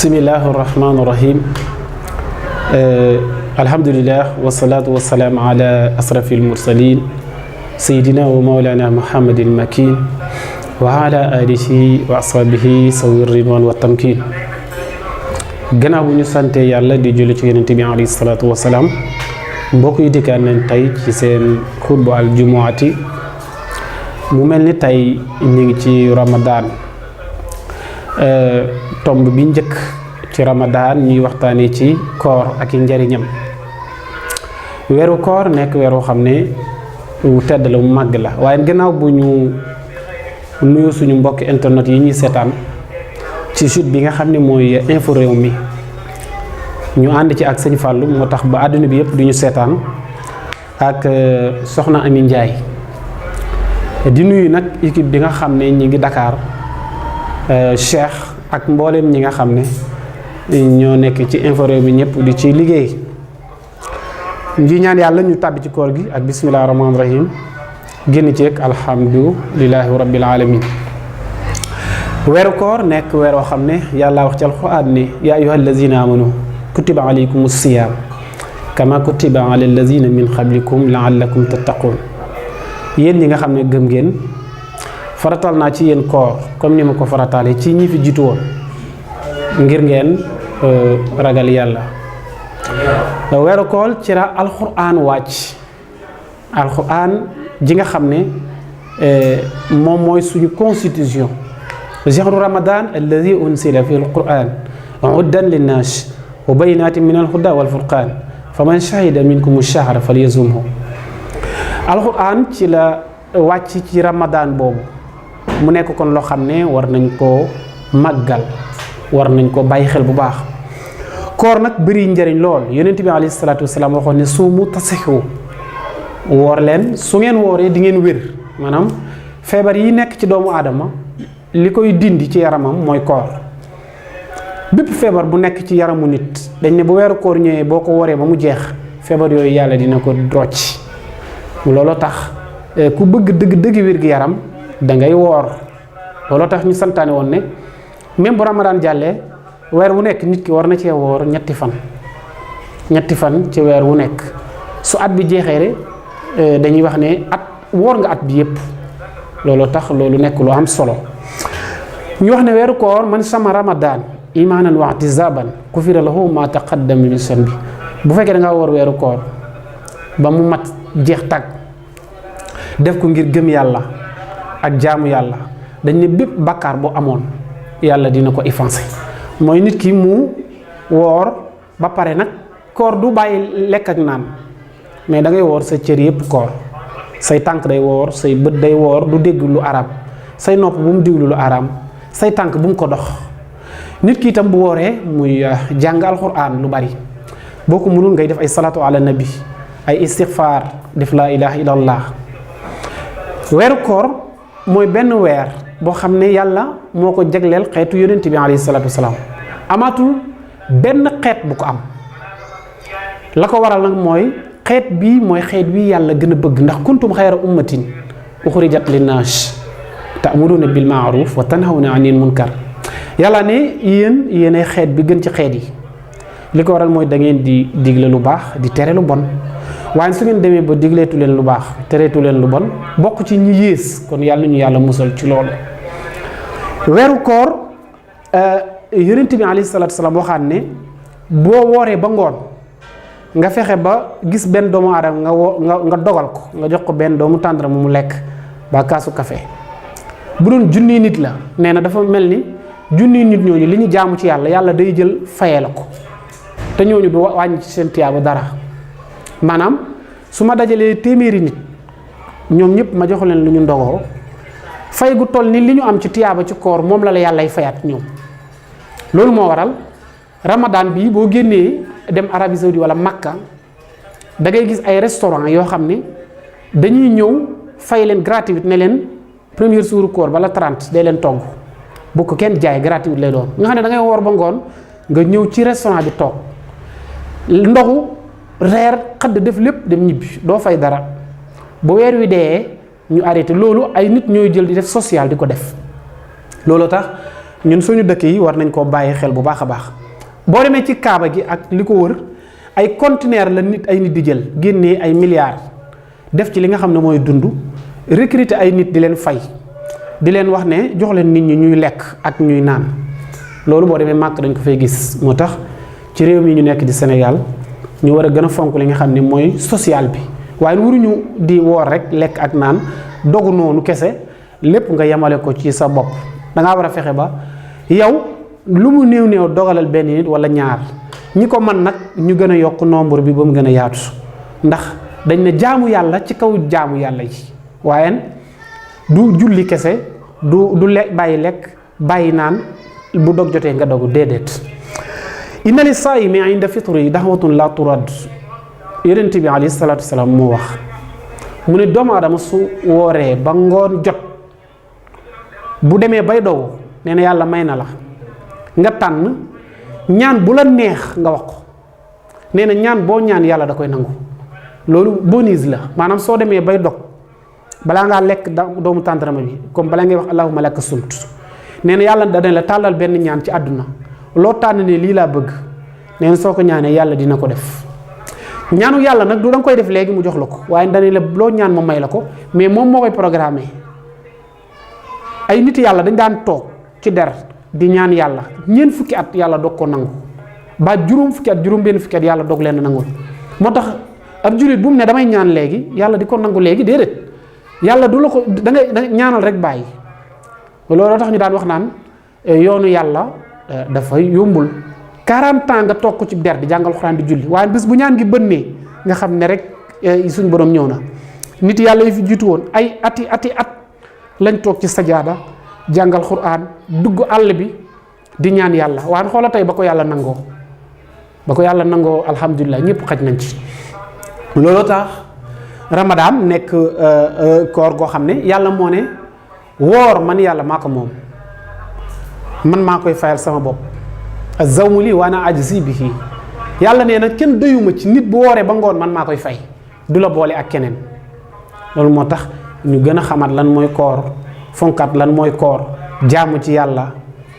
bismillahi irrahmani irrahim alhamdulillah wasalaatu wasalaam ala asrafi almursalin sayidina wa maulana muhammadin makin wa ala alihi wa ashabihi sawi ridwan wa tamkin. gannaaw bu ñu sante yàlla di julli ci yonent bi alayhi salaatu wasalaam, mbokk yi dikkaat nañ tey ci seen xutba al jumuati. mu mel ni tey ñu ngi ci Ramadan, tomb bi njëkk ci Ramadan ñuy waxtaanee ci koor ak i njariñam. weeru koor nekk weeru xam ne wu tedd la, mu màgg la, waaye gannaaw bu ñu nuyu suñu mbokki internet yi ñuy seetaan ci site bi nga xam ne mooy info réew mi, ñu ànd ci ak sëñ Fallou, moo tax ba àdduna bi yëpp du ñu seetaan, ak soxna Ami Ndiaye. di nuyu nag équipe bi nga xam ne ñi ngi Dakar, Cheikh ak mboolem ñi nga xam ne ñoo nekk ci info réew mi ñëpp di ci liggéey. ñu ñaan yàlla ñu tàbbi ci koor gi ak bismillahi rahmaani rahim, génn ci ak alhamdulillahi rabbil alamin. weeru koor nekk weer woo xam ne yàlla wax ci alquran ne yaa ayyuha allazina amanu kutiba alaykum siyam kama kutiba ala allazina min qablikum laallakum tattaqun. yéen ñi nga xam ne gëm ngeen, faratal naa ci yéen koor comme ni ma ko farataale ci ñi fi jiitu woon, ngir ngeen ragal yàlla. weeru koor ci la alquran wàcc, alquran ji nga xam ne moom mooy suñu constitution. shahru ramadan alladi unsila fi alquran hudan linnaas wa bayinatin min alhuda walfurqan faman shahida minkum ash-shahra falyazumhu. alquran ci la wàcc ci ramadan boobu, mu nekk kon loo xam ne war nañ koo màggal, war nañ ko bàyyi xel bu baax. koor nag bëri njëriñ lool. yonent bi alayhi salaatu wasalaam waxoon ne suumu tasixu, woor leen, su ngeen wooree di ngeen wér. maanaam feebar yi nekk ci doomu aadama li koy dindi ci yaramam mooy koor. bépp feebar bu nekk ci yaramu nit dañ ne bu weeru koor ñëwee boo ko woree ba mu jeex, feebar yooyu yàlla dina ko rocc. looloo tax ku bëgg dëgg wér gi yaram da ngay woor. looloo tax ñu santaane woon ne même bu Ramadan jàllee, weer wu nekk nit ki war na cee woor ñetti fan ci weer wu nekk. su at bi jeexee dañuy wax ne woor nga at bi yépp. looloo tax loolu nekk lu am solo. ñu wax ne weeru koor man sama Ramadan imaanan wa ihtisaaban gufira lahu ma taqaddama min zanbi. bu fekkee da ngaa woor weeru koor ba mu mat jeex tàgg, def ko ngir gëm yàlla ak jaamu yàlla, dañ ne bépp bàkkaar boo amoon yàlla dina ko effacer. mooy nit ki mu woor ba pare nag, koor du bàyyi lekk ak naan, mais da ngay woor sa cër yépp koor. say tànk day woor, say bët day woor, du dégg lu araam, say nopp bu mu déglu lu araam, say tànk bu mu ko dox. nit ki itam bu wooree muy jàng alxuraan lu bari. boo ko mënul ngay def ay salaatu ala nabi, ay istighfar, def laa ilaha illallah. weeru koor mooy benn weer boo xam ne yàlla moo ko jagleel xeetu yonent bi alayhi salaatu wasalaam. amaatul benn xeet bu ko am. la ko waral nag mooy xeet bii mooy xeet wi yàlla gën a bëgg, ndax kuntum xayra ummatin uxrijat linnaas ta'muruna bil ma'ruf wa tanhawna anil munkar. yàlla ne yéenay xeet bi gën ci xeet yi. li ko waral mooy da ngeen di digle lu baax di tere lu bon. waaye su ngeen demee ba digleetu leen lu baax tereetu leen lu bon, bokk ci ñi yées, kon yàlla ñu yàlla musal ci loolu. weeru koor yonent bi alayhi salaatu salaam waxaat ne boo wooree ba ngoon, nga fexe ba gis benn doomu aadama nga dogal ko, nga jox ko benn doomu tàndara mu lekk ba kaasu café. bu doon junniy nit la, nee na dafa mel ni junniy nit ñooñu li ñu jaamu ci yàlla day jël fayee la ko, te ñooñu du wàññi ci seen tiyaaba dara. maanaam su ma dajalee téeméeri nit, ñoom ñëpp ma jox leen lu ñu ndogoo, fay gu toll ni li ñu am ci tiyaaba ci koor moom la yàllay fayaat ñoom. loolu moo waral Ramadan bii boo génnee dem Arabie Saoudite wala Makka, da ngay gis ay restaurant yoo xam ne dañuy ñëw fay leen gratuite, ne leen premier jour koor bala 30 day leen togg, bu ko kenn jaay gratuite lay doon. nga xam ne da ngay woor ba ngoon nga ñëw ci restaurant bi toog, ndoxu reer xëdd def lépp dem ñibbi, doo fay dara. bu weer wi dee ñu arrêté. loolu ay nit ñooy jël di def social di ko def. loolu tax ñun suñu dëkk yi war nañ koo bàyyi xel bu baax a baax. boo demee ci kaaba gi ak li ko wër ay conteneur la ay nit di jël génnee ay milliards def ci li nga xam ne mooy dund recruter ay nit di leen fay di leen wax ne jox leen nit ñi ñuy lekk ak ñuy naan loolu boo demee màkk dañ ko fay gis. moo tax ci réew mi ñu nekk di Sénégal ñu war a gën a fonk li nga xam ne mooy social bi waaye waruñu di woor rek lekk ak naan dogu noonu kese lépp nga yemale ko ci sa bopp. da ngaa war a fexe ba yow lu mu néew néew dogalal benn nit wala ñaar ñi ko man nag ñu gën a yokk nombre bi ba mu gën a yaatu ndax dañ ne jaamu yàlla ci kaw jaamu yàlla yi waaye du julli kese du bàyyi lekk bàyyi naan bu dog jotee nga dogu déedéet. inna li saa'imi inda fitri da'watun la turad yonent bi alayhi salaatu wasalaam moo wax mu ne doomu aadama su wooree ba ngoon jot bu demee bay dogu nee na yàlla may na la nga tànn ñaan bu la neex nga wax ko nee na ñaan boo ñaan yàlla da koy nangu loolu bonus la maanaam soo demee bay dog balaa ngaa lekk doomu tàndarama bi comme balaa ngay wax allahumma laka sumtu nee na yàlla dana la tàllal benn ñaan ci àdduna loo tànn ne lii laa bëgg nee na soo ko ñaanee yàlla dina ko def ñaanu yàlla nag du da nga koy def léegi mu jox la ko waaye dana la loo ñaan ma may la ko mais moom moo koy programmé ay nit yàlla dañ daan toog ci der di ñaan yàlla ñeent fukki at yàlla dog ko nangu ba juróom fukki at juróom benn fukki at yàlla dog leen nangul moo tax ab jullit bu mu ne damay ñaan léegi yàlla di ko nangu léegi déedéet yàlla du la ko da ngay ñaanal rek bàyyi looloo tax ñu daan wax naan yoonu yàlla dafay yombul 40 ans nga toog ko ci der di jàngal xuraan di julli waaye bés bu ñaan gi bënnee nga xam ne rek suñ borom ñëw na. nit yàlla yi fi jiitu woon ay ati at lañ toog ci sajaada jàngal xuraan dugg àll bi di ñaan yàlla waaye xoola tey ba ko yàlla nangoo alhamdulilah ñëpp xaj nañ ci. looloo tax Ramadan nekk koor goo xam ne yàlla moo ne woor man yàlla maa ko moom man maa koy fayal sama bopp az-zawmu li wa ana ajzi bihi yàlla nee na kenn doyuma ci nit bu wooree ba ngoon man maa koy fay du la boole ak keneen. loolu moo tax ñu gën a xamat lan mooy koor fonkat lan mooy koor jaamu ci yàlla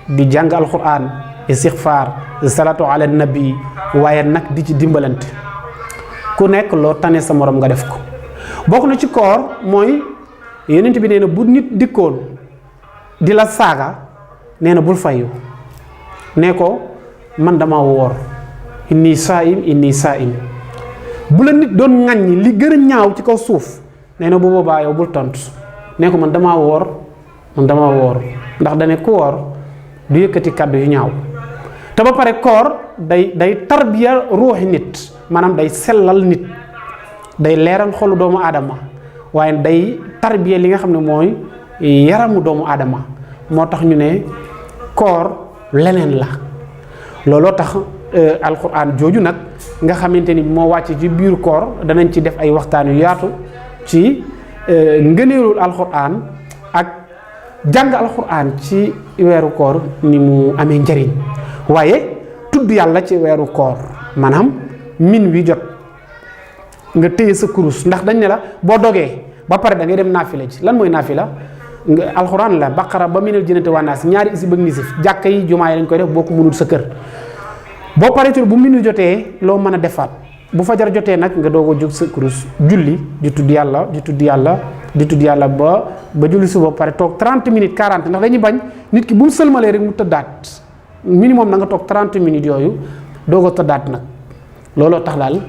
di jàng alquran istixfaar salatu ala nabi waaye nag di ci dimbalante ku nekk loo tane sa morom nga def ko. bokk na ci koor mooy yonent bi nee na bu nit dikkoon di la saaga nee na bul fayu nee ko man dama woor inni saa'im bu la nit doon ŋàññi li gën a ñaaw ci kaw suuf nee na bu boobaa yow bul tontu nee ko man dama woor ndax dane ku woor du yëkkati kàddu yu ñaaw te ba pare koor day tarbiya ruuxi nit maanaam day sellal nit day leeral xolu doomu aadama waaye day tarbiya li nga xam ne mooy yaramu doomu aadama moo tax ñu ne koor leneen la. looloo tax alquran jooju nag nga xamante ni moo wàcc ci biir koor danañ ci def ay waxtaan yu yaatu ci ngëneelul alquran ak jàng alquran ci weeru koor ni mu amee njëriñ waaye tudd yàlla ci weeru koor maanaam min wi jot nga téye sa kurus ndax dañ ne la boo dogee ba pare da ngay dem naafila ji lan mooy naafila alxuraan la baqara ba minal jinnati wan naas ñaari isib ak nisif jàkka yi jumaa yi lañ koy def boo ko mënul sa kër boo paree bu minu jotee loo mën a defaat bu fajar jotee nag nga doog a jóg sa kurus julli di tudd yàlla ba julli suba pare toog 30 minutes 40 ndax dañuy bañ nit ki bu mu sëlmalee rek mu tëddaat minimum na nga toog 30 minutes yooyu doog a tëddaat nag looloo tax daal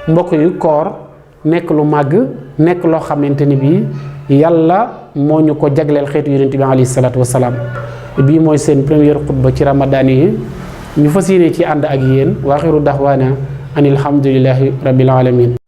mbokk yu koor nekk lu màgg nekk loo xamante ni bii yàlla moo ñu ko jagleel xeetu yonent bi alayhi salaatu wasalaam bii mooy seen première xutba ci ramadaan yi ñu fas yéene ci ànd ak yéen wa axiru daxwaana an alhamdulillahi rabbil alamin